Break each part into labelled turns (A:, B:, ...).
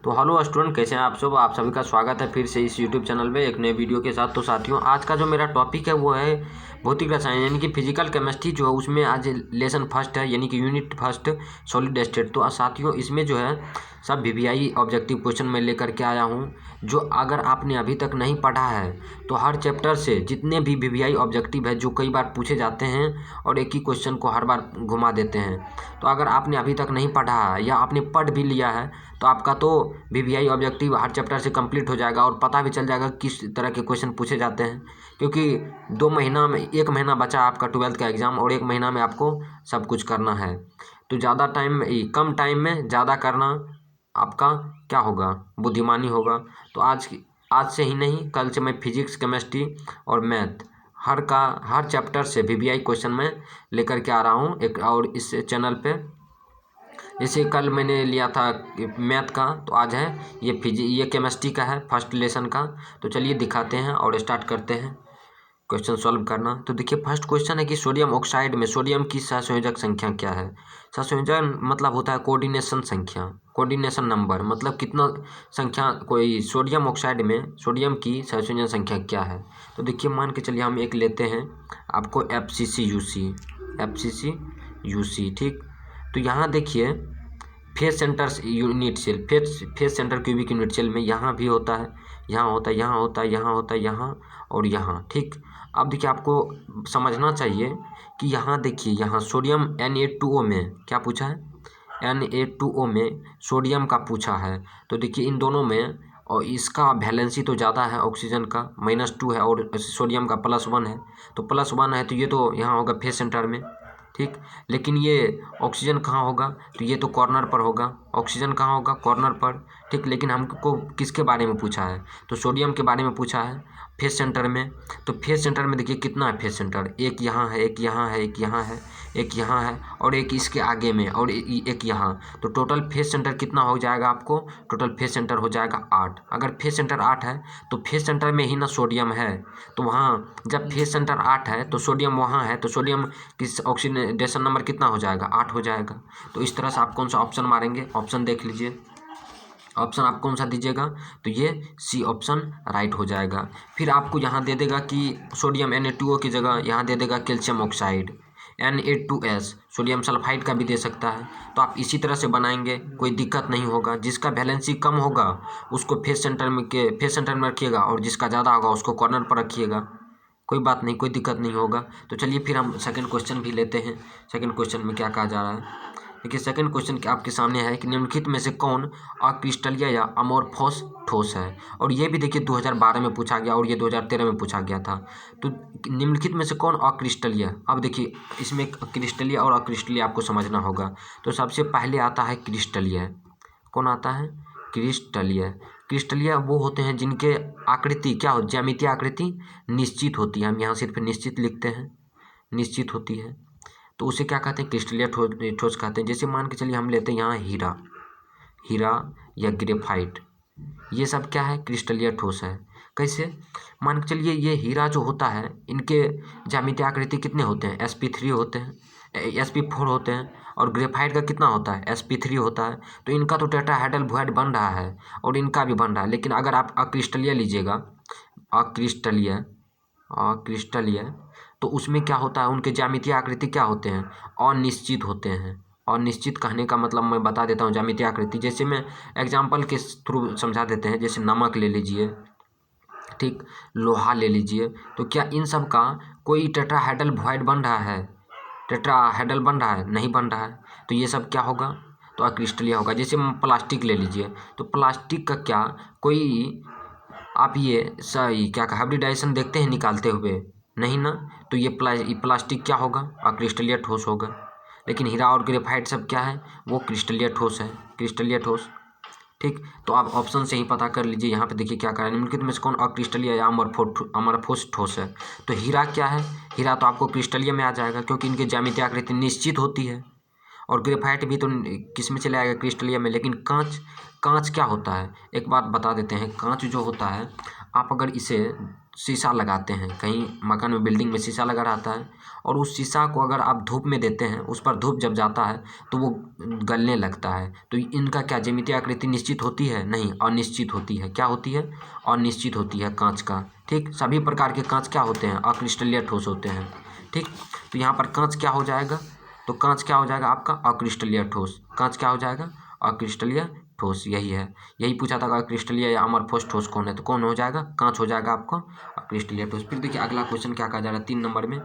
A: तो hello student, कैसे हैं आप सब। आप सभी का स्वागत है फिर से इस यूट्यूब चैनल पे एक नए वीडियो के साथ। तो साथियों, आज का जो मेरा टॉपिक है वो है भौतिक रसायन यानी कि फिजिकल केमिस्ट्री। जो है उसमें आज लेसन फर्स्ट है यानी कि यूनिट फर्स्ट सॉलिड स्टेट। तो साथियों, इसमें जो है सब वीवीआई ऑब्जेक्टिव क्वेश्चन मैं लेकर के आया हूँ, जो अगर आपने अभी तक नहीं पढ़ा है तो हर चैप्टर से जितने भी वीवीआई ऑब्जेक्टिव है जो कई बार पूछे जाते हैं और एक ही क्वेश्चन को हर बार घुमा देते हैं, तो अगर आपने अभी तक नहीं पढ़ा है या आपने पढ़ भी लिया है तो आपका तो वीवीआई ऑब्जेक्टिव हर चैप्टर से कंप्लीट हो जाएगा और पता भी चल जाएगा किस तरह के क्वेश्चन पूछे जाते हैं। क्योंकि 2 महीना में 1 महीना बचा आपका 12th का एग्ज़ाम और 1 महीना में आपको सब कुछ करना है। तो ज़्यादा टाइम कम टाइम में ज़्यादा करना आपका क्या होगा, बुद्धिमानी होगा। तो आज से ही नहीं, कल से मैं फिजिक्स, केमिस्ट्री और मैथ हर चैप्टर से वीवीआई क्वेश्चन मैं लेकर के आ रहा हूँ एक और इस चैनल पे। जैसे कल मैंने लिया था मैथ का, तो आज है ये केमिस्ट्री का है फर्स्ट लेसन का। तो चलिए दिखाते हैं और स्टार्ट करते हैं क्वेश्चन सॉल्व करना। तो देखिए, फर्स्ट क्वेश्चन है कि सोडियम ऑक्साइड में सोडियम की सहसंयोजक संख्या क्या है। सहसंयोजक मतलब होता है कोऑर्डिनेशन संख्या, कोऑर्डिनेशन नंबर, मतलब कितना संख्या कोई सोडियम ऑक्साइड में सोडियम की सहसंयोजक संख्या क्या है। तो देखिए, मान के चलिए हम एक लेते हैं आपको FCC ठीक। तो यहाँ देखिए, face centre unit cell, face centre cubic unit cell में यहाँ भी होता है, यहाँ होता है, यहाँ होता है, यहाँ होता है, यहाँ और यहाँ ठीक। अब देखिए, आपको समझना चाहिए कि यहाँ देखिए, यहाँ सोडियम Na2O में क्या पूछा है, Na2O में सोडियम का पूछा है। तो देखिए इन दोनों में, और इसका वैलेंसी तो ज़्यादा है, ऑक्सीजन का -2 है और सोडियम का +1 है। तो +1 है तो ये तो यहाँ होगा फेस सेंटर में ठीक। लेकिन ये ऑक्सीजन कहाँ होगा, तो ये तो कॉर्नर पर होगा। ऑक्सीजन कहाँ होगा, कॉर्नर पर ठीक। लेकिन हमको किसके बारे में पूछा है, तो सोडियम के बारे में पूछा है फेस सेंटर में। तो फेस सेंटर में देखिए कितना है फेस सेंटर, एक यहाँ है, एक यहाँ है, एक यहाँ है, एक यहाँ है और एक इसके आगे में और एक यहाँ। तो टोटल फेस सेंटर कितना हो जाएगा आपको, टोटल फेस सेंटर हो जाएगा 8। अगर फेस सेंटर 8 है तो फेस सेंटर में ही ना सोडियम है, तो वहाँ जब फेस सेंटर 8 है तो सोडियम वहाँ है, तो सोडियम की ऑक्सीडेशन नंबर कितना हो जाएगा, 8 हो जाएगा। तो इस तरह से आप कौन सा ऑप्शन मारेंगे, ऑप्शन देख लीजिए, ऑप्शन आप कौन सा दीजिएगा, तो ये सी ऑप्शन राइट हो जाएगा। फिर आपको यहाँ दे देगा कि सोडियम Na2O की जगह यहाँ दे देगा calcium oxide, Na2S, sodium sulphide का भी दे सकता है। तो आप इसी तरह से बनाएंगे, कोई दिक्कत नहीं होगा। जिसका वैलेंसी कम होगा उसको फेस सेंटर में रखिएगा और जिसका ज़्यादा होगा उसको कॉर्नर पर रखिएगा, कोई बात नहीं, कोई दिक्कत नहीं होगा। तो चलिए फिर हम सेकंड क्वेश्चन भी लेते हैं। सेकंड क्वेश्चन में क्या कहा जा रहा है, देखिए सेकंड क्वेश्चन आपके सामने है कि निम्नलिखित में से कौन अक्रिस्टलीय या अमोर्फोस ठोस है। और ये भी देखिए 2012 में पूछा गया और ये 2013 में पूछा गया था। तो निम्नलिखित में से कौन अक्रिस्टलीय, अब देखिए इसमें क्रिस्टलीय और अक्रिस्टलीय आपको समझना होगा। तो सबसे पहले आता है क्रिस्टलीय। कौन आता है, क्रिस्टलीय। क्रिस्टलीय वो होते हैं जिनके आकृति क्या हो, ज्यामितीय आकृति निश्चित होती है। हम यहाँ सिर्फ निश्चित लिखते हैं, निश्चित होती है, तो उसे क्या कहते हैं, क्रिस्टलीय ठोस कहते हैं। जैसे मान के चलिए हम लेते हैं यहाँ हीरा या ग्रेफाइट, ये सब क्या है, क्रिस्टलीय ठोस है। कैसे, मान के चलिए ये हीरा जो होता है, इनके ज्यामितीय आकृति कितने होते हैं, sp3 होते हैं, sp4 होते हैं। और ग्रेफाइट का कितना होता है, sp3 होता है। तो इनका तो टेट्राहेड्रल वॉइड बन रहा है और इनका भी बन रहा है। लेकिन अगर आप अक्रिस्टलीय लीजिएगा, अक्रिस्टलीय, तो उसमें क्या होता है, उनके ज्यामितीय आकृति क्या होते हैं, अनिश्चित होते हैं। अनिश्चित कहने का मतलब मैं बता देता हूँ ज्यामितीय आकृति। जैसे मैं एग्जाम्पल के थ्रू समझा देते हैं, जैसे नमक ले लीजिए ठीक, लोहा ले लीजिए। तो क्या इन सब का कोई टेट्राहेड्रल वॉइड बन रहा है, टेट्राहेड्रल बन रहा है, नहीं बन रहा है। तो ये सब क्या होगा, तो अक्रिस्टलीय होगा। जैसे प्लास्टिक ले लीजिए, तो प्लास्टिक का क्या कोई, आप ये सही क्या हाइब्रिडाइजेशन देखते हैं निकालते हुए, नहीं ना। तो ये प्लास्टिक क्या होगा, अक्रिस्टलीय ठोस होगा। लेकिन हीरा और ग्रेफाइट सब क्या है, वो क्रिस्टलीय ठोस है, क्रिस्टलीय ठोस ठीक। तो आप ऑप्शन से ही पता कर लीजिए। यहाँ पे देखिए क्या करें, निम्नलिखित में से कौन अक्रिस्टलीय या अमरफोस ठोस है। तो हीरा क्या है, हीरा तो आपको क्रिस्टलीय में आ जाएगा क्योंकि इनकी ज्यामितीय आकृति निश्चित होती है। और ग्रेफाइट भी तो किस में चले आएगा, क्रिस्टलीय में। लेकिन कांच क्या होता है, एक बात बता देते हैं, कांच जो होता है, आप अगर इसे शीशा लगाते हैं, कहीं मकान में बिल्डिंग में शीशा लगा रहता है और उस शीशा को अगर आप धूप में देते हैं, उस पर धूप जब जाता है तो वो गलने लगता है। तो इनका क्या ज्यामितीय आकृति निश्चित होती है? नहीं, अनिश्चित होती है। क्या होती है? अनिश्चित होती है कांच का। ठीक, सभी प्रकार के कांच क्या होते हैं? अक्रिस्टलीय ठोस होते हैं। ठीक, तो यहाँ पर कांच क्या हो जाएगा? तो कांच क्या हो जाएगा आपका? अक्रिस्टलीय ठोस। कांच क्या हो जाएगा? अक्रिस्टलीय ठोस। यही है, यही पूछा था अक्रिस्टलीय या अमरफोस ठोस कौन है, तो कौन हो जाएगा? कांच हो जाएगा आपका अक्रिस्टलीय ठोस। फिर देखिए अगला क्वेश्चन क्या कहा जा रहा है 3 नंबर में,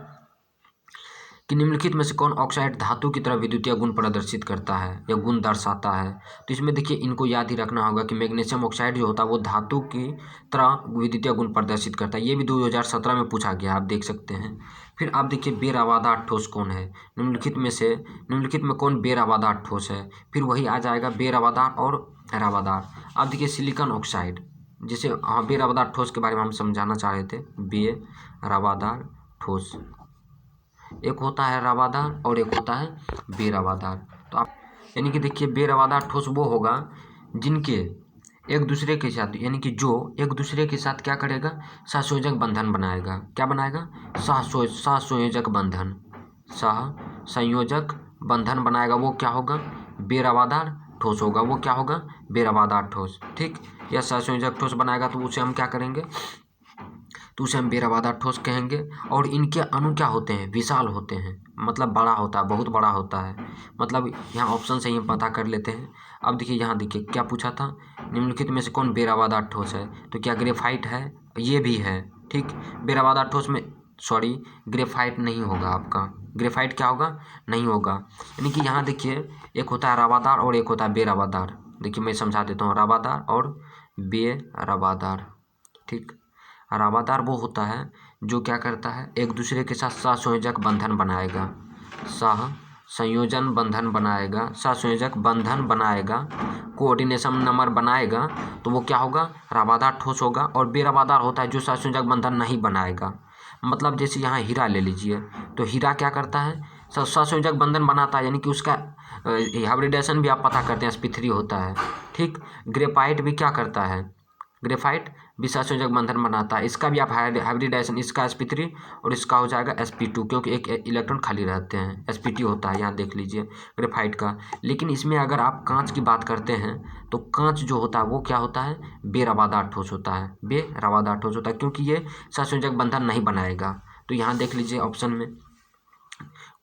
A: कि निम्नलिखित में से कौन ऑक्साइड धातु की तरह विद्युतीय गुण प्रदर्शित करता है या गुण दर्शाता है? तो इसमें देखिए इनको याद ही रखना होगा कि मैग्नीशियम ऑक्साइड जो होता है वो धातु की तरह विद्युतीय गुण प्रदर्शित करता है। ये भी 2017 में पूछा गया, आप देख सकते हैं। फिर आप देखिए बेरवादार ठोस कौन है? निम्नलिखित में कौन बेरवादार ठोस है? फिर वही आ जाएगा बेरवादार और रवादार। आप देखिए सिलिकॉन ऑक्साइड, जिसे हाँ बेरवादार ठोस के बारे में हम समझाना चाह रहे थे। बेरवादार ठोस, एक होता है रवादार और एक होता है बेरवादार। तो आप यानी कि देखिए बेरवादार ठोस वो होगा जिनके एक दूसरे के साथ, यानी कि जो एक दूसरे के साथ क्या करेगा? सहसंयोजक बंधन बनाएगा। क्या बनाएगा? सहसंयोजक बंधन, सहसंयोजक बंधन बनाएगा। वो क्या होगा? बेरवादार ठोस होगा। वो क्या होगा? बेरवादार ठोस। ठीक, यह सहसंयोजक ठोस बनाएगा तो उसे हम क्या करेंगे? तो उसे हम बेरवादार ठोस कहेंगे। और इनके अणु क्या होते हैं? विशाल होते हैं, मतलब बड़ा होता है, बहुत बड़ा होता है। मतलब यहाँ ऑप्शन से ही हम पता कर लेते हैं। अब देखिए यहाँ देखिए क्या पूछा था, निम्नलिखित में से कौन बेरवादार ठोस है? तो क्या ग्रेफाइट है? ये भी है। ठीक, बेरवादार ठोस में सॉरी ग्रेफाइट नहीं होगा आपका। ग्रेफाइट क्या होगा? नहीं होगा। यानी कि यहाँ देखिए एक होता है रवादार और एक होता है बेरवादार। देखिए मैं समझा देता हूँ, रवादार और बेरवादार। ठीक, रवादार वो होता है जो क्या करता है? एक दूसरे के साथ सहसंयोजक बंधन बनाएगा, सहसंयोजन बंधन बनाएगा, सहसंयोजक बंधन बनाएगा, कोऑर्डिनेशन नंबर बनाएगा। तो वो क्या होगा? रवादार ठोस होगा। और बेरवादार होता है जो सहसंयोजक बंधन नहीं बनाएगा। मतलब जैसे यहाँ हीरा ले लीजिए, तो हीरा क्या करता है? सहसंयोजक बंधन बनाता है, यानी कि उसका हाइब्रिडेशन भी आप पता करते हैं sp3 होता है। ठीक, ग्रेफाइट भी क्या करता है? ग्रेफाइट भी सहसंयोजक बंधन बनाता है। इसका भी आप हाइब्रिडाइजेशन, इसका sp3 और इसका हो जाएगा sp2, क्योंकि एक इलेक्ट्रॉन खाली रहते हैं। sp2 होता है, यहाँ देख लीजिए ग्रेफाइट का। लेकिन इसमें अगर आप कांच की बात करते हैं तो कांच जो होता है वो क्या होता है? बेरवादार ठोस होता है। बेरवादार ठोस होता है क्योंकि ये सहसंयोजक बंधन नहीं बनाएगा। तो यहाँ देख लीजिए ऑप्शन में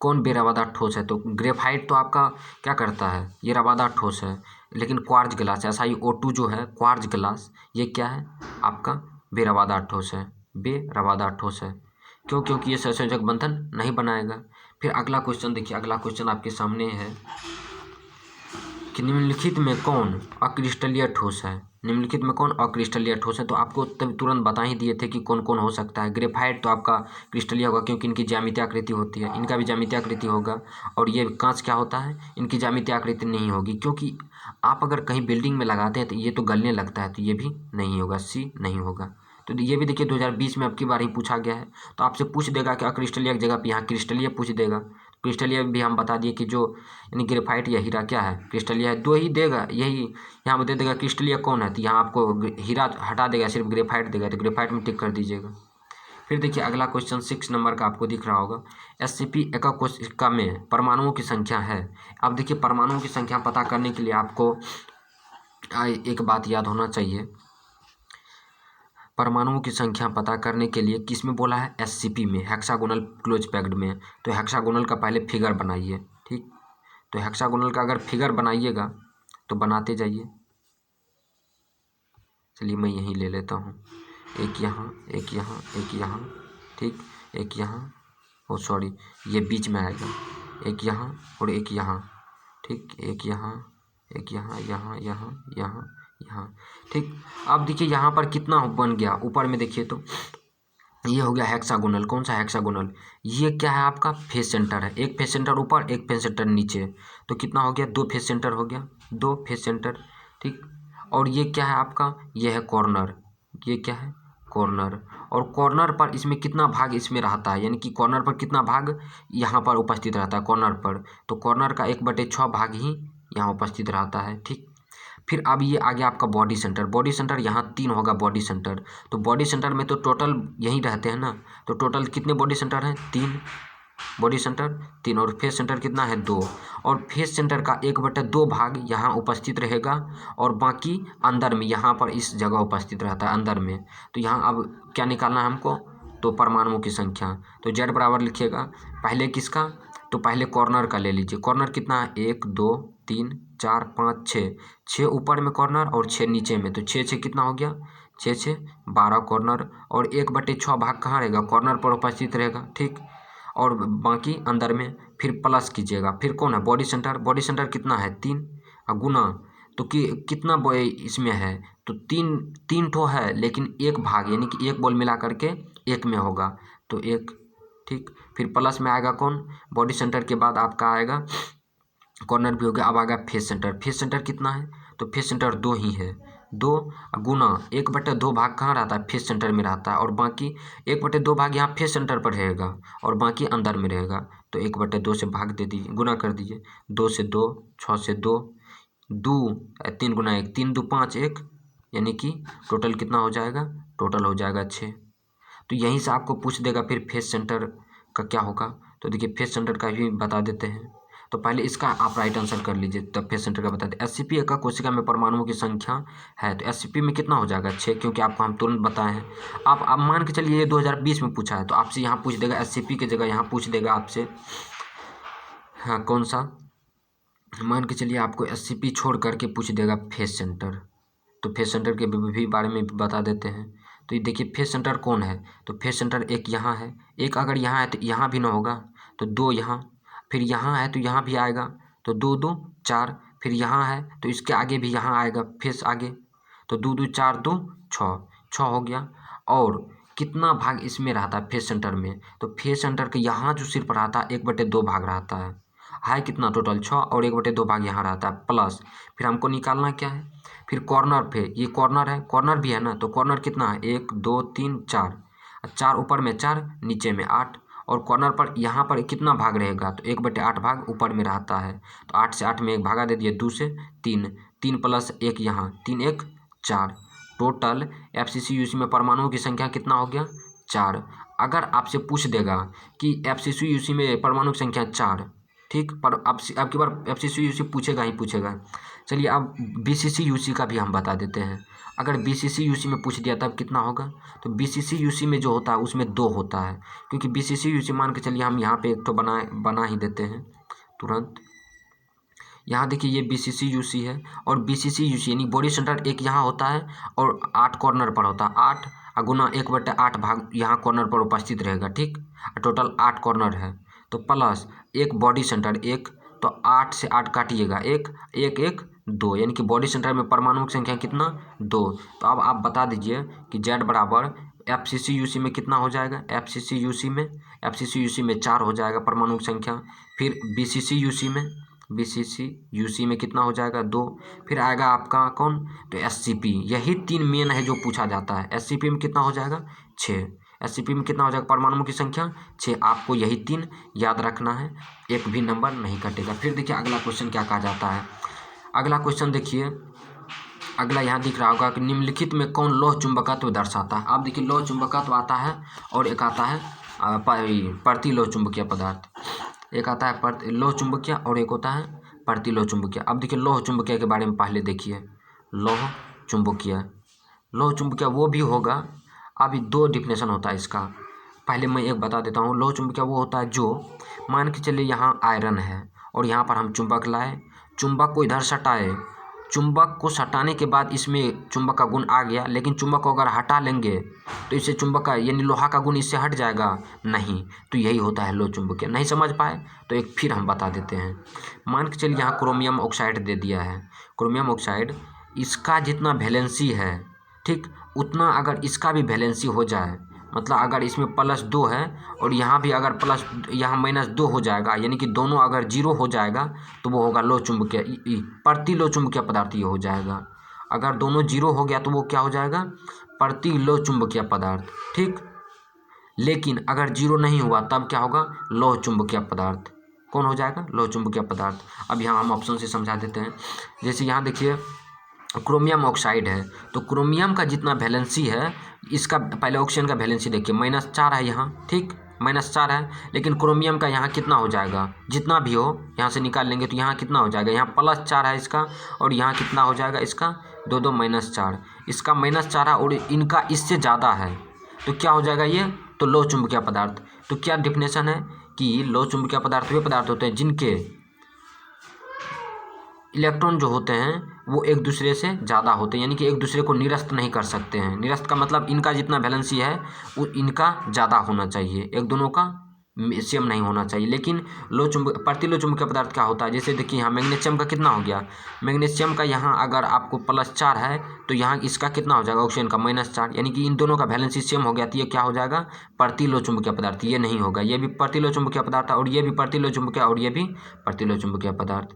A: कौन बेरवादार ठोस है? तो ग्रेफाइट तो आपका क्या करता है? ये रवादार ठोस है। लेकिन क्वार्ज ग्लास SiO2 जो है, क्वार्ज ग्लास, ये क्या है आपका? बेरवादार ठोस है। बेरवादार ठोस है क्यों? क्योंकि ये सहसंयोजक बंधन नहीं बनाएगा। फिर अगला क्वेश्चन देखिए, अगला क्वेश्चन आपके सामने है कि निम्नलिखित में कौन अक्रिस्टलीय ठोस है? निम्नलिखित में कौन अक्रिस्टलीय ठोस है? तो आपको तब तुरंत बता ही दिए थे कि कौन कौन हो सकता है। ग्रेफाइट तो आपका क्रिस्टलीय होगा क्योंकि इनकी ज्यामितीय आकृति होती है, इनका भी ज्यामितीय आकृति होगा। और ये कांच क्या होता है? इनकी ज्यामितीय आकृति नहीं होगी, क्योंकि आप अगर कहीं बिल्डिंग में लगाते हैं तो ये तो गलने लगता है, तो ये भी नहीं होगा, सी नहीं होगा। तो ये भी देखिए 2020 में अब की बार ही पूछा गया है। तो आपसे पूछ देगा कि अक्रिस्टलीय की जगह पे यहाँ क्रिस्टलीय पूछ देगा। क्रिस्टलीय भी हम बता दिए कि जो यानी ग्रेफाइट या हीरा क्या है? क्रिस्टलीय है। दो ही देगा, यही यहाँ पर दे देगा क्रिस्टलीय कौन है, तो यहाँ आपको हीरा हटा देगा, सिर्फ ग्रेफाइट देगा, तो ग्रेफाइट में टिक कर दीजिएगा। फिर देखिए अगला क्वेश्चन 6 नंबर का आपको दिख रहा होगा, SCP एकक कोशिका में परमाणुओं की संख्या है। अब देखिए परमाणुओं की संख्या पता करने के लिए आपको एक बात याद होना चाहिए। परमाणुओं की संख्या पता करने के लिए किस में बोला है? SCP में, हेक्सागोनल क्लोज पैक्ड में। तो हेक्सागोनल का पहले फिगर बनाइए। ठीक, तो हेक्सागोनल का अगर फिगर बनाइएगा तो बनाते जाइए। चलिए मैं यहीं ले लेता हूँ, एक यहाँ, एक यहाँ, एक यहाँ। ठीक, एक यहाँ, ओ सॉरी ये बीच में आएगा, एक यहाँ और एक यहाँ। ठीक, एक यहाँ, एक यहाँ, यहाँ, यहाँ, यहाँ, यहाँ। ठीक, अब देखिए यहाँ पर कितना बन गया? ऊपर में देखिए तो ये हो गया हेक्सागोनल। कौन सा हेक्सागोनल? ये क्या है आपका? फेस सेंटर है। एक फेस सेंटर ऊपर, एक फेस सेंटर नीचे, तो कितना हो गया? 2 फेस सेंटर हो गया, 2 फेस सेंटर। ठीक, और ये क्या है आपका? ये है कॉर्नर। ये क्या है? कॉर्नर। और कॉर्नर पर इसमें कितना भाग इसमें रहता है? यानी कि कॉर्नर पर कितना भाग यहाँ पर उपस्थित रहता है कॉर्नर पर? तो कॉर्नर का 1/6 भाग ही यहाँ उपस्थित रहता है। ठीक, फिर अब ये आ गया आपका बॉडी सेंटर। बॉडी सेंटर यहाँ 3 होगा बॉडी सेंटर। तो बॉडी सेंटर में तो टोटल यही रहते हैं ना, तो टोटल कितने बॉडी सेंटर हैं? 3 बॉडी सेंटर, 3। और फेस सेंटर कितना है? 2। और फेस सेंटर का 1/2 भाग यहाँ उपस्थित रहेगा और बाकी अंदर में यहाँ पर इस जगह उपस्थित रहता है अंदर में। तो यहाँ अब क्या निकालना है हमको? तो परमाणुओं की संख्या। तो जेड बराबर लिखिएगा पहले किसका? तो पहले कॉर्नर का ले लीजिए। कॉर्नर कितना है? 1 2 3 4 5 6। 6 ऊपर में कॉर्नर और 6 नीचे में, तो 6 कितना हो गया? 6 12 कॉर्नर। और 1/6 भाग कहाँ रहेगा? कॉर्नर पर उपस्थित रहेगा, ठीक। और बाकी अंदर में। फिर प्लस कीजिएगा, फिर कौन है? Body centre. बॉडी सेंटर कितना है? 3। गुना तो कितना इसमें है? तो 3 ठो है, लेकिन 1 भाग यानी कि 1 बॉल मिला करके 1 में होगा, तो 1, ठीक। फिर प्लस में आएगा कौन? बॉडी सेंटर के बाद आपका आएगा कॉर्नर भी हो गया। अब आएगा फेस सेंटर। फेस सेंटर कितना है? तो फेस सेंटर 2 ही है। 2 गुना 1/2 भाग कहाँ रहता है? फेस सेंटर में रहता है। और बाकी 1/2 भाग यहाँ फेस सेंटर पर रहेगा और बाकी अंदर में रहेगा। तो 1/2 से भाग दे दीजिए, गुना कर दीजिए। 2 से 2, 6 से 2, 2 3 गुना 1, 3 2 5 1, यानी कि टोटल कितना हो जाएगा? टोटल हो जाएगा 6। तो यहीं से आपको पूछ देगा फिर फेस सेंटर का क्या होगा। तो देखिए फेस सेंटर का भी बता देते हैं। तो पहले इसका आप राइट आंसर कर लीजिए, तब फेस सेंटर का बता दें। SCP एका कोशिका में परमाणुओं की संख्या है, तो SCP में कितना हो जाएगा? 6, क्योंकि आपको हम तुरंत बताए हैं। आप मान के चलिए ये 2020 में पूछा है, तो आपसे यहाँ पूछ देगा SCP की जगह यहाँ पूछ देगा आपसे, हाँ कौन सा, मान के चलिए आपको SCP छोड़ करके पूछ देगा फेस सेंटर। तो फेस सेंटर के भी बारे में बता देते हैं। तो ये देखिए फेस सेंटर कौन है? तो फेस सेंटर एक यहाँ है, एक अगर यहाँ है तो यहाँ भी ना होगा, तो 2 यहाँ, फिर यहाँ है तो यहाँ भी आएगा, तो 2 2 4, फिर यहाँ है तो इसके आगे भी यहाँ आएगा फेस आगे, तो 2 2 4 2 6 हो गया। और कितना भाग इसमें रहता है फेस सेंटर में? तो फेस सेंटर के यहाँ जो सिर्फ रहता है 1/2 भाग रहता है कितना? टोटल 6 और 1/2 भाग यहाँ रहता है प्लस। फिर हमको निकालना क्या है? फिर कॉर्नर पे, ये कॉर्नर है, कॉर्नर भी है ना, तो कॉर्नर कितना है? 1 2 3 4, 4 ऊपर में 4 नीचे में 8। और कॉर्नर पर यहाँ पर कितना भाग रहेगा? तो 1/8 भाग ऊपर में रहता है, तो 8 से 8 में 1 भागा दे दिए, 2 से 3, 3 प्लस 1 यहाँ, 3 1 4। टोटल FCC-UC में परमाणुओं की संख्या कितना हो गया? 4। अगर आपसे पूछ देगा कि FCC-UC में परमाणु की संख्या 4, ठीक, पर अब की बार FCC-UC पूछेगा ही पूछेगा। चलिए अब BCC-UC का भी हम बता देते हैं। अगर BCC-UC में पूछ दिया तब कितना होगा? तो BCC-UC में जो होता है उसमें 2 होता है, क्योंकि BCC-UC मान के चलिए हम यहाँ पे एक तो बना ही देते हैं तुरंत। यहाँ देखिए ये BCC-UC है, और BCC-UC यानी बॉडी सेंटर एक यहाँ होता है और 8 कॉर्नर पर होता है। 8 गुना 1/8 भाग यहाँ कॉर्नर पर उपस्थित रहेगा, ठीक। टोटल 8 कॉर्नर है, तो प्लस एक बॉडी सेंटर 1, तो 8 से 8 काटिएगा, 1 1 1 2, यानी कि बॉडी सेंटर में परमाणुओं की संख्या कितना? 2। तो अब आप बता दीजिए कि Z बराबर FCC-UC में कितना हो जाएगा? FCC-UC में 4 हो जाएगा परमाणु की संख्या। फिर BCC-UC में कितना हो जाएगा? 2। फिर आएगा आपका कौन? तो SCP। यही 3 मेन है जो पूछा जाता है। SCP में कितना हो जाएगा? 6। SCP में कितना हो जाएगा परमाणुओं की संख्या? 6। आपको यही 3 याद रखना है, एक भी नंबर नहीं कटेगा। फिर देखिए अगला क्वेश्चन क्या कहा जाता है। अगला क्वेश्चन देखिए, अगला यहाँ दिख रहा होगा कि निम्नलिखित में कौन लौह चुंबकत्व दर्शाता है। आप देखिए लौह चुंबकत्व आता है और एक आता है प्रतिलोह चुंबकीय पदार्थ। एक आता है लौह चुंबकीय और एक होता है प्रतिलोह चुंबकीय। अब देखिए लौह चुंबकीय के बारे में पहले देखिए। लौह चुंबकीय वो भी होगा, अभी 2 डिफिनेशन होता है इसका। पहले मैं एक बता देता हूँ। लौह चुंबकीय वो होता है जो मान के चलिए यहाँ आयरन है और यहाँ पर हम चुंबक लाए, चुंबक को इधर सटाए, चुंबक को सटाने के बाद इसमें चुंबक का गुण आ गया, लेकिन चुंबक को अगर हटा लेंगे तो इससे चुंबक का यानी लोहा का गुण इससे हट जाएगा नहीं, तो यही होता है लौह चुंबकीय। नहीं समझ पाए तो एक फिर हम बता देते हैं। मान के चलिए यहाँ क्रोमियम ऑक्साइड दे दिया है। क्रोमियम ऑक्साइड इसका जितना वैलेंसी है, ठीक, उतना अगर इसका भी वैलेंसी हो जाए, मतलब अगर इसमें +2 है और यहाँ भी अगर यहाँ -2 हो जाएगा, यानी कि दोनों अगर 0 हो जाएगा तो वो होगा लौह चुंबकीय, प्रतिलोह चुंबकीय पदार्थ ये हो जाएगा। अगर दोनों 0 हो गया तो वो क्या हो जाएगा? प्रतिलोह चुंबकीय पदार्थ, ठीक। लेकिन अगर 0 नहीं हुआ तब क्या होगा? लौह चुंबकीय पदार्थ। कौन हो जाएगा? लौह चुंबकीय पदार्थ। अब यहाँ हम ऑप्शन से समझा देते हैं। जैसे यहाँ देखिए क्रोमियम ऑक्साइड है, तो क्रोमियम का जितना वैलेंसी है, इसका पहले ऑक्सीजन का वैलेंसी देखिए -4 है यहाँ, ठीक -4 है, लेकिन क्रोमियम का यहाँ कितना हो जाएगा, जितना भी हो यहाँ से निकाल लेंगे तो यहाँ कितना हो जाएगा, यहाँ +4 है इसका, और यहाँ कितना हो जाएगा इसका 2 -4, इसका -4 है और इनका इससे ज़्यादा है, तो क्या हो जाएगा ये, तो लो चुंबकीय पदार्थ। तो क्या डिफिनेशन है कि लो चुंबकीय पदार्थ वे पदार्थ होते हैं जिनके इलेक्ट्रॉन जो होते हैं वो एक दूसरे से ज़्यादा होते हैं, यानी कि एक दूसरे को निरस्त नहीं कर सकते हैं। निरस्त का मतलब इनका जितना वैलेंसी है वो इनका ज़्यादा होना चाहिए, एक दोनों का सेम नहीं होना चाहिए। लेकिन प्रतिलो चुंबकीय पदार्थ क्या होता है, जैसे देखिए यहाँ मैग्नीशियम का कितना हो गया, मैग्नीशियम का यहाँ अगर आपको +4 है तो यहाँ इसका कितना हो जाएगा, ऑक्सीजन का -4, यानी कि इन दोनों का वैलेंसी सेम हो गया, तो ये क्या हो जाएगा, प्रतिलो चुंबकीय पदार्थ। ये नहीं होगा, ये भी प्रतिलो चुंबकीय पदार्थ और ये भी प्रतिलो चुंबकीय और ये भी प्रतिलो चुंबकीय पदार्थ।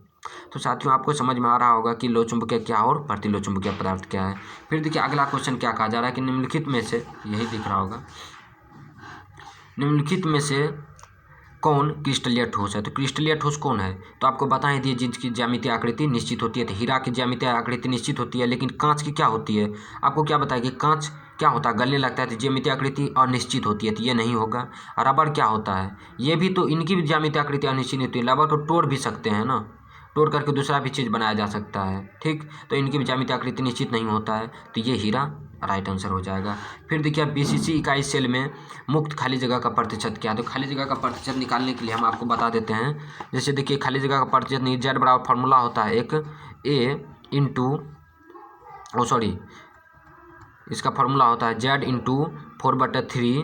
A: तो साथियों आपको समझ में आ रहा होगा कि लो चुंबकीय क्या और प्रतिलो चुंबकीय पदार्थ क्या है। फिर देखिए अगला क्वेश्चन क्या कहा जा रहा है कि निम्नलिखित में से, यही दिख रहा होगा, निम्नलिखित में से कौन क्रिस्टलीय ठोस है। तो क्रिस्टलीय ठोस कौन है, तो आपको बताएं दिए जिसकी ज्यामितीय आकृति निश्चित होती है। तो हीरा की ज्यामितीय आकृति निश्चित होती है, लेकिन कांच की क्या होती है, आपको क्या बताया कि कांच क्या होता है, गलने लगता है, तो ज्यामितीय आकृति अनिश्चित होती है, तो ये नहीं होगा। रबर क्या होता है, ये भी तो इनकी भी ज्यामितीय आकृति अनिश्चित होती है, रबर को तोड़ भी सकते हैं ना, तोड़ करके दूसरा भी चीज़ बनाया जा सकता है, ठीक, तो इनकी भी ज्यामितीय आकृति निश्चित नहीं होता है, तो ये हीरा राइट आंसर हो जाएगा। फिर देखिए BCC इकाई सेल में मुक्त खाली जगह का प्रतिशत क्या है। तो खाली जगह का प्रतिशत निकालने के लिए हम आपको बता देते हैं, जैसे देखिए खाली जगह का प्रतिशत नहीं, Z बराबर फार्मूला होता है एक इसका फार्मूला होता है Z × 4/3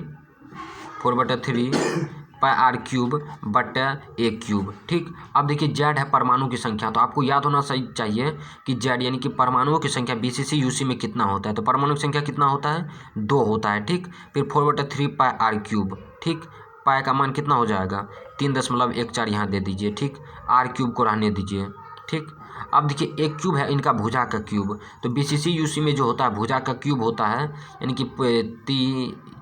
A: πr³/a³, ठीक। अब देखिए Z है परमाणु की संख्या, तो आपको याद होना सही चाहिए कि Z यानी कि परमाणुओं की संख्या BCC UC में कितना होता है, तो परमाणु की संख्या कितना होता है, 2 होता है, ठीक। फिर 4/3 πr³, ठीक, पाई का मान कितना हो जाएगा, 3.14 यहाँ दे दीजिए, ठीक, r³ को रहने दीजिए, ठीक। अब देखिए एक क्यूब है इनका भुजा का क्यूब, तो BCC UC में जो होता है भुजा का क्यूब होता है, यानी कि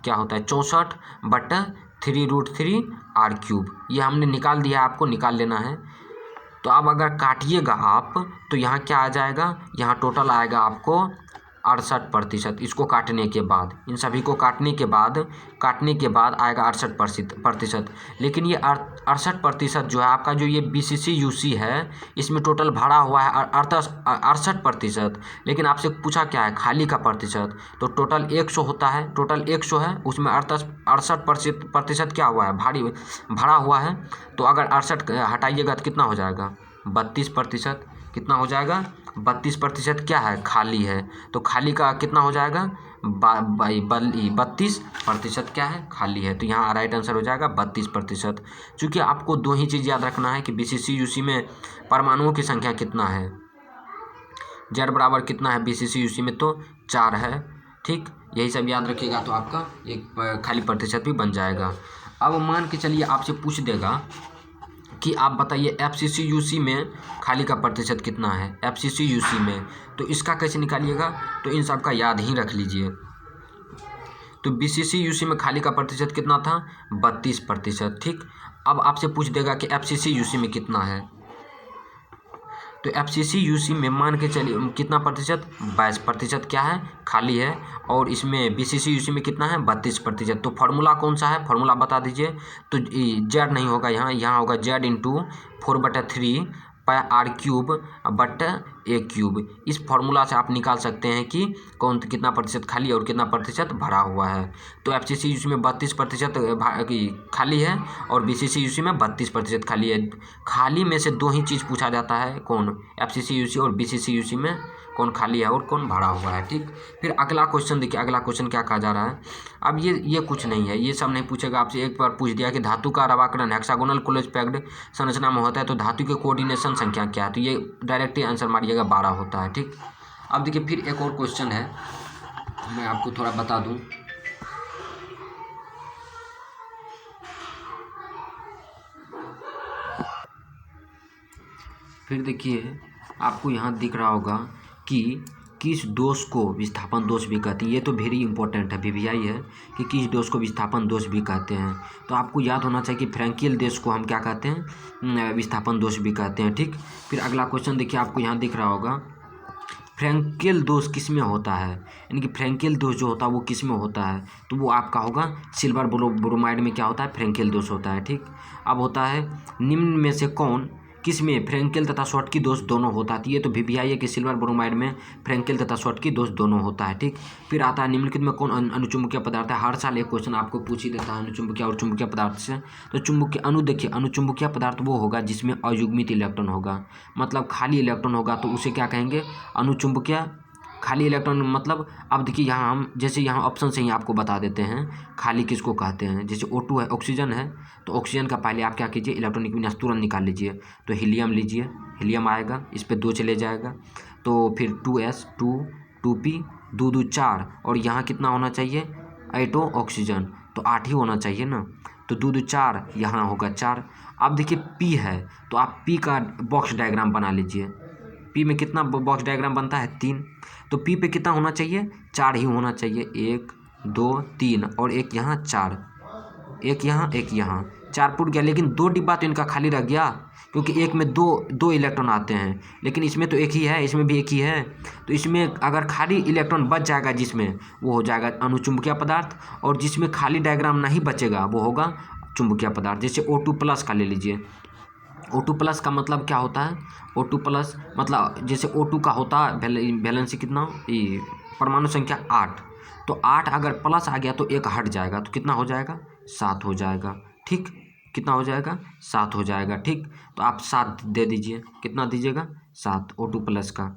A: क्या होता है 64/3√3 r³, ये हमने निकाल दिया, आपको निकाल लेना है। तो अब अगर काटिएगा आप तो यहाँ क्या आ जाएगा, यहाँ टोटल आएगा आपको 68%। इसको काटने के बाद, इन सभी को काटने के बाद आएगा 68%। लेकिन ये 68% जो है आपका, जो ये BCC UC है, इसमें टोटल भरा हुआ है 68%, लेकिन आपसे पूछा क्या है, खाली का प्रतिशत। तो टोटल 100 होता है, टोटल 100 है, उसमें 68% क्या हुआ है, भरा हुआ है। तो अगर 68 हटाइएगा तो कितना हो जाएगा, 32%। कितना हो जाएगा, 32% क्या है, खाली है। तो खाली का कितना हो जाएगा, 32% क्या है, खाली है। तो यहाँ राइट आंसर हो जाएगा 32%। चूँकि आपको 2 ही चीज़ याद रखना है कि BCC UC में परमाणुओं की संख्या कितना है, Z बराबर कितना है BCC UC में, तो 4 है, ठीक। यही सब याद रखिएगा तो आपका एक खाली प्रतिशत भी बन जाएगा। अब मान के चलिए आपसे पूछ देगा कि आप बताइए FCC UC में खाली का प्रतिशत कितना है, FCC UC में, तो इसका कैसे निकालिएगा, तो इन सब का याद ही रख लीजिए। तो BCC UC में खाली का प्रतिशत कितना था, 32%, ठीक। अब आपसे पूछ देगा कि FCC UC में कितना है, तो FCC UC में मान के चलिए कितना प्रतिशत, 22% क्या है, खाली है, और इसमें BCC UC में कितना है, 32%। तो फार्मूला कौन सा है, फार्मूला बता दीजिए। तो Z नहीं होगा, यहाँ होगा Z × 4/3 πr³/a³। इस फार्मूला से आप निकाल सकते हैं कि कितना प्रतिशत खाली और कितना प्रतिशत भरा हुआ है। तो FCC UC में 32% खाली है और BCC UC में 32% खाली है। खाली में से 2 ही चीज़ पूछा जाता है, कौन, FCC UC और BCC UC में कौन खाली है और कौन भरा हुआ है, ठीक। फिर अगला क्वेश्चन देखिए, अगला क्वेश्चन क्या कहा जा रहा है। अब ये कुछ नहीं है, ये सब नहीं पूछेगा आपसे। एक बार पूछ दिया कि धातु का रवाकरण हेक्सागोनल क्लोज पैक्ड संरचना में होता है, तो धातु के कोऑर्डिनेशन संख्या क्या है, तो ये डायरेक्ट ही आंसर मारिएगा, 12 होता है, ठीक। अब देखिए फिर एक और क्वेश्चन है, मैं आपको थोड़ा बता दूँ। फिर देखिए आपको यहाँ दिख रहा होगा कि किस दोष को विस्थापन दोष भी कहते हैं। ये तो वेरी इंपॉर्टेंट है, VVI है कि किस दोष को विस्थापन दोष भी कहते हैं। तो आपको याद होना चाहिए कि फ्रैंकियल दोष को हम क्या कहते हैं, विस्थापन दोष भी कहते हैं, ठीक। फिर अगला क्वेश्चन देखिए, आपको यहाँ दिख रहा होगा फ्रैंकेल दोष किस में होता है, यानी कि फ्रैंकेल दोष जो होता है वो किस में होता है, तो वो आपका होगा सिल्वर ब्रोमाइड में क्या होता है, फ्रैंकेल दोष होता है। ठीक, अब होता है निम्न में से कौन किस में फ्रैंकेल तथा शॉटकी दोष दोनों होता है। ये तो VBI है कि सिल्वर ब्रोमाइड में फ्रैंकेल तथा शॉटकी दोष दोनों होता है। ठीक, फिर आता है निम्नलिखित में कौन अनुचुंबकीय पदार्थ है। हर साल एक क्वेश्चन आपको पूछ ही देता है अनुचुंबकीय और चुंबकीय पदार्थ से। तो चुंबकीय देखिए अनुचुंबकीय पदार्थ वो होगा जिसमें अयुग्मित इलेक्ट्रॉन होगा, मतलब खाली इलेक्ट्रॉन होगा, तो उसे क्या कहेंगे, अनुचुंबकीय। खाली इलेक्ट्रॉन मतलब, अब देखिए यहाँ हम जैसे यहाँ ऑप्शन से ही आपको बता देते हैं खाली किसको कहते हैं। जैसे O2 है, ऑक्सीजन है, तो ऑक्सीजन का पहले आप क्या कीजिए, इलेक्ट्रॉनिक विन्यास तुरंत निकाल लीजिए। तो हीलियम लीजिए, हीलियम आएगा, इस पर 2 चले जाएगा, तो फिर 2s 2p 2 2 4, और यहाँ कितना होना चाहिए, 8 ऑक्सीजन, तो 8 ही होना चाहिए ना, तो 2 2 4, यहाँ होगा 4। अब देखिए P है, तो आप P का बॉक्स डायग्राम बना लीजिए। P में कितना बॉक्स डायग्राम बनता है, 3, तो P पे कितना होना चाहिए, 4 ही होना चाहिए, 1 2 3, और एक यहाँ 4, एक यहाँ 4 पुट गया। लेकिन 2 डिब्बा तो इनका खाली रह गया, क्योंकि एक में दो इलेक्ट्रॉन आते हैं, लेकिन इसमें तो एक ही है, इसमें भी एक ही है। तो इसमें अगर खाली इलेक्ट्रॉन बच जाएगा जिसमें, वो हो जाएगा अनुचुंबकीय पदार्थ, और जिसमें खाली डायग्राम नहीं बचेगा वो होगा चुंबकीय पदार्थ। जैसे O2+ का ले लीजिए, O2+ का मतलब क्या होता है, O2+ मतलब जैसे O2 का होता है वैलेंसी कितना, ये परमाणु संख्या 8, तो 8 अगर प्लस आ गया तो एक हट जाएगा, तो कितना हो जाएगा, 7 हो जाएगा। ठीक, कितना हो जाएगा, 7 हो जाएगा। ठीक, तो आप 7 दे दीजिए, कितना दीजिएगा, 7 O2+ का।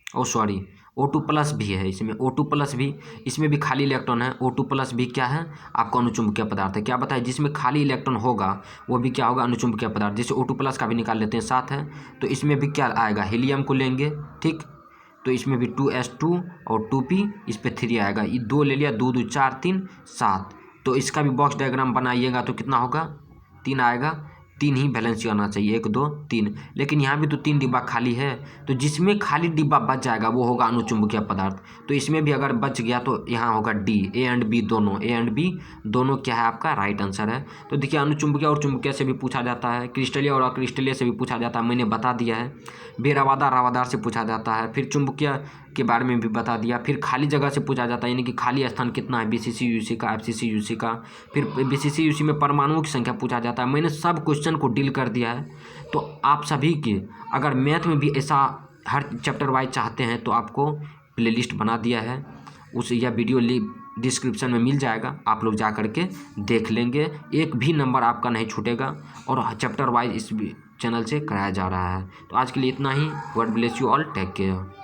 A: ओ सॉरी, O2+ भी है इसमें, O2+ भी, इसमें भी खाली इलेक्ट्रॉन है। O2+ भी क्या है, आपको अनुचुंबकीय पदार्थ है। क्या बताए, जिसमें खाली इलेक्ट्रॉन होगा वो भी क्या होगा, अनुचुंबकीय पदार्थ। जैसे O2+ का भी निकाल लेते हैं, 7 है, तो इसमें भी क्या आएगा, हीलियम को लेंगे। ठीक, तो इसमें भी 2s2 और 2p, इस पर 3 आएगा, ये 2 ले लिया, 2 2 4 3 7, तो इसका भी बॉक्स डायग्राम बनाइएगा तो कितना होगा, 3 आएगा। 3 ही बैलेंस आना चाहिए, 1 2 3, लेकिन यहाँ भी तो 3 डिब्बा खाली है, तो जिसमें खाली डिब्बा बच जाएगा वो होगा अनुचुंबकीय पदार्थ। तो इसमें भी अगर बच गया तो यहाँ होगा D, A एंड B दोनों क्या है, आपका राइट आंसर है। तो देखिए अनुचुंबकीय और चुंबकीय से भी पूछा जाता है, क्रिस्टलीय और अक्रिस्टलीय से भी पूछा जाता है, मैंने बता दिया है। बेरवादार रवादार से पूछा जाता है, फिर चुंबकीय के बारे में भी बता दिया। फिर खाली जगह से पूछा जाता है, यानी कि खाली स्थान कितना है, BCC UC का, FCC UC का। फिर BCC UC में परमाणुओं की संख्या पूछा जाता है। मैंने सब क्वेश्चन को डील कर दिया है। तो आप सभी के अगर मैथ में भी ऐसा हर चैप्टर वाइज चाहते हैं तो आपको प्लेलिस्ट बना दिया है, उस यह वीडियो डिस्क्रिप्शन में मिल जाएगा, आप लोग जा करके देख लेंगे, एक भी नंबर आपका नहीं छूटेगा, और चैप्टर वाइज इस चैनल से कराया जा रहा है। तो आज के लिए इतना ही। God bless you all, take care.